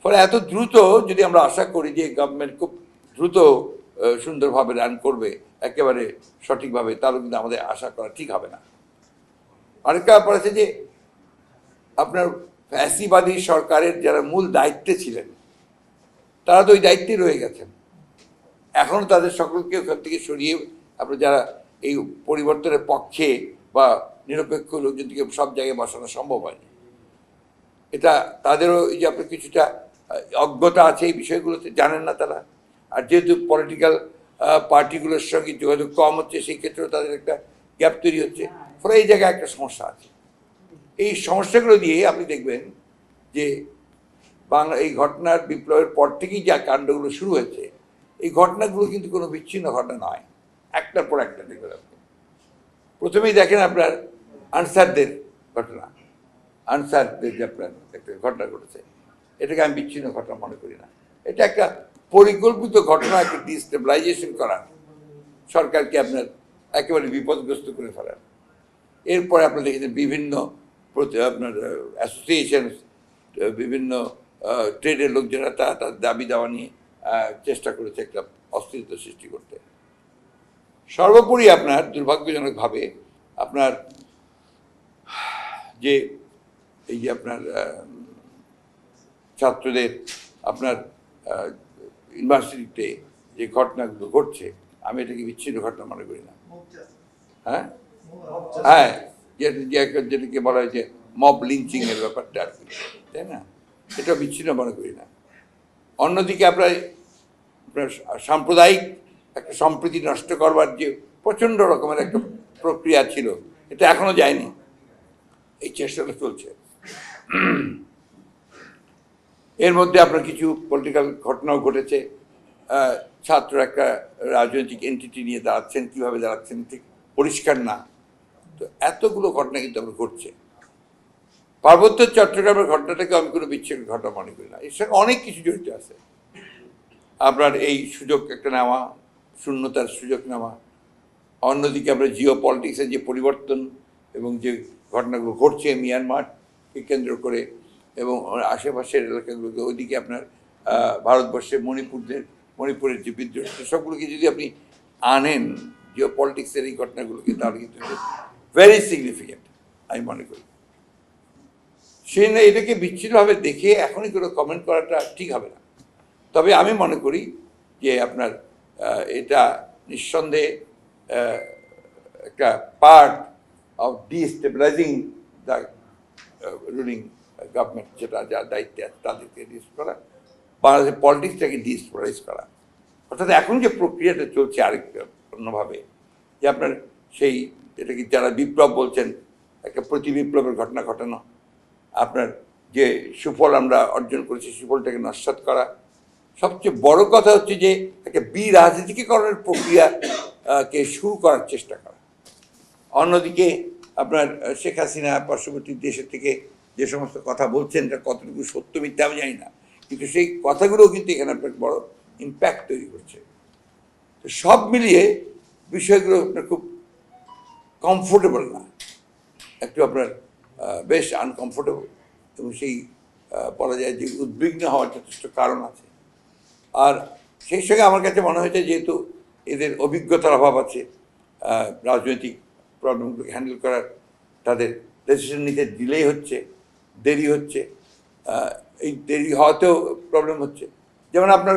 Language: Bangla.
ফলে এত দ্রুত যদি আমরা আশা করি যে গভর্নমেন্ট খুব দ্রুত সুন্দরভাবে রান করবে একেবারে সঠিকভাবে, তাহলে কিন্তু আমাদের আশা করা ঠিক হবে না। আরেকটা ব্যাপার আছে যে আপনার ফ্যাসিবাদী সরকারের যারা মূল দায়িত্বে ছিলেন তারা তো ওই দায়িত্বে রয়ে গেছেন। এখনও তাদের সকলকে ওখান থেকে সরিয়ে আপনার যারা এই পরিবর্তনের পক্ষে বা নিরপেক্ষ লোকজন থেকে সব জায়গায় বসানো সম্ভব হয়নি। এটা তাদেরও এই যে আপনার কিছুটা অজ্ঞতা আছে এই বিষয়গুলোতে, জানেন না তারা। আর যেহেতু পলিটিক্যাল পার্টিগুলোর সঙ্গে যোগাযোগ কম হচ্ছে, সেই ক্ষেত্রেও তাদের একটা গ্যাপ তৈরি হচ্ছে। ফলে এই জায়গায় একটা সমস্যা আছে। এই সমস্যাগুলো দিয়ে আপনি দেখবেন যে বাংলা এই ঘটনার বিপ্লবের পর থেকেই যা কাণ্ডগুলো শুরু হয়েছে, এই ঘটনাগুলো কিন্তু কোনো বিচ্ছিন্ন ঘটনা নয়, একটার পর একটা দেখবেন আপনি। প্রথমেই দেখেন আপনার আনসারদের ঘটনা, আনসারদের যে আপনার একটা ঘটনা ঘটেছে, এটাকে আমি বিচ্ছিন্ন ঘটনা মনে করি না। এটা একটা পরিকল্পিত ঘটনা, একটা ডিস্টেবিলাইজেশন করার, সরকারকে আপনার একেবারে বিপদগ্রস্ত করে ফেলার। এরপরে আপনার দেখেছেন বিভিন্ন আপনার অ্যাসোসিয়েশন, বিভিন্ন ট্রেডের লোকজনেরা তার দাবি দাওয়া নিয়ে চেষ্টা করেছে একটা অস্থিরতা সৃষ্টি করতে। সর্বোপরি আপনার দুর্ভাগ্যজনকভাবে আপনার যে এই যে আপনার ছাত্রদের আপনার ইউনিভার্সিটিতে যে ঘটনাগুলো ঘটছে, আমি এটাকে বিচ্ছিন্ন ঘটনা মনে করি না। হ্যাঁ হ্যাঁ, যেটাকে বলা হয় যে মব লিঞ্চিং এর ব্যাপারটা আর কি, তাই না? এটা বিচ্ছিন্ন মনে করি না। অন্যদিকে আপনার সাম্প্রদায়িক একটা সম্প্রীতি নষ্ট করবার যে প্রচণ্ড রকমের একটা প্রক্রিয়া ছিল, এটা এখনো যায়নি, এই চেষ্টাটা চলছে। এর মধ্যে আপনার কিছু পলিটিক্যাল ঘটনাও ঘটেছে। ছাত্র একটা রাজনৈতিক এন্টিটি নিয়ে দাঁড়াচ্ছেন, কীভাবে দাঁড়াচ্ছেন ঠিক পরিষ্কার না। তো এতগুলো ঘটনা কিন্তু আমরা ঘটছে। পার্বত্য চট্টগ্রামের ঘটনাটাকে আমি কোনো বিচ্ছিন্ন ঘটনা মনে করি না, এর সঙ্গে অনেক কিছু জড়িত আছে। আপনার এই সুযোগ একটা নেওয়া, শূন্যতার সুযোগ নেওয়া, অন্যদিকে আমরা জিও পলিটিক্সের যে পরিবর্তন এবং যে ঘটনাগুলো ঘটছে মিয়ানমারকে কেন্দ্র করে এবং আশেপাশের এলাকাগুলোকে, ওইদিকে আপনার ভারতবর্ষের মণিপুরের যে বিদ্রোহ, সবগুলোকে যদি আপনি আনেন জিও পলিটিক্সের এই ঘটনাগুলোকে, তাহলে কিন্তু ভেরি সিগনিফিকেন্ট আমি মনে করি। সেই না এটাকে বিচ্ছিন্নভাবে দেখে এখনই কোনো কমেন্ট করাটা ঠিক হবে না। তবে আমি মনে করি যে আপনার এটা নিঃসন্দেহে একটা part of destabilizing the ruling government, যেটা যার দায়িত্বে আছে তাদেরকে ডিস্ট করা, বাংলাদেশের পলিটিক্সটাকে ডিস্টেবিলাইজ করা। অর্থাৎ এখন যে প্রক্রিয়াটা চলছে আরেকটা অন্যভাবে, যে আপনার সেই এটাকে যারা বিপ্লব বলছেন, একটা প্রতি বিপ্লবের ঘটনা ঘটানো, আপনার যে সুফল আমরা অর্জন করেছি সুফলটাকে নস্যাৎ করা, সবচেয়ে বড় কথা হচ্ছে যে একটা রাজনীতিকরণের প্রক্রিয়াকে শুরু করার চেষ্টা করা। অন্যদিকে আপনার শেখ হাসিনা পার্শ্ববর্তী দেশের থেকে যে সমস্ত কথা বলছেন, এটা কতটুকু সত্য মিথ্যা আমি জানি না, কিন্তু সেই কথাগুলোও কিন্তু এখানে আপনার বড় ইম্প্যাক্ট তৈরি করছে। তো সব মিলিয়ে বিষয়গুলো আপনার খুব কমফোর্টেবল না, একটু আপনার বেশ আনকমফোর্টেবল, এবং সেই বলা যায় যে উদ্বিগ্ন হওয়ার যথেষ্ট কারণ আছে। আর সেই সঙ্গে আমার কাছে মনে হয়েছে যেহেতু এদের অভিজ্ঞতার অভাব আছে রাজনৈতিক প্রবলেমগুলোকে হ্যান্ডেল করার, তাদের ডিসিশন নিতে ডিলেই হচ্ছে, দেরি হচ্ছে, এই দেরি হওয়াতেও প্রবলেম হচ্ছে। যেমন আপনার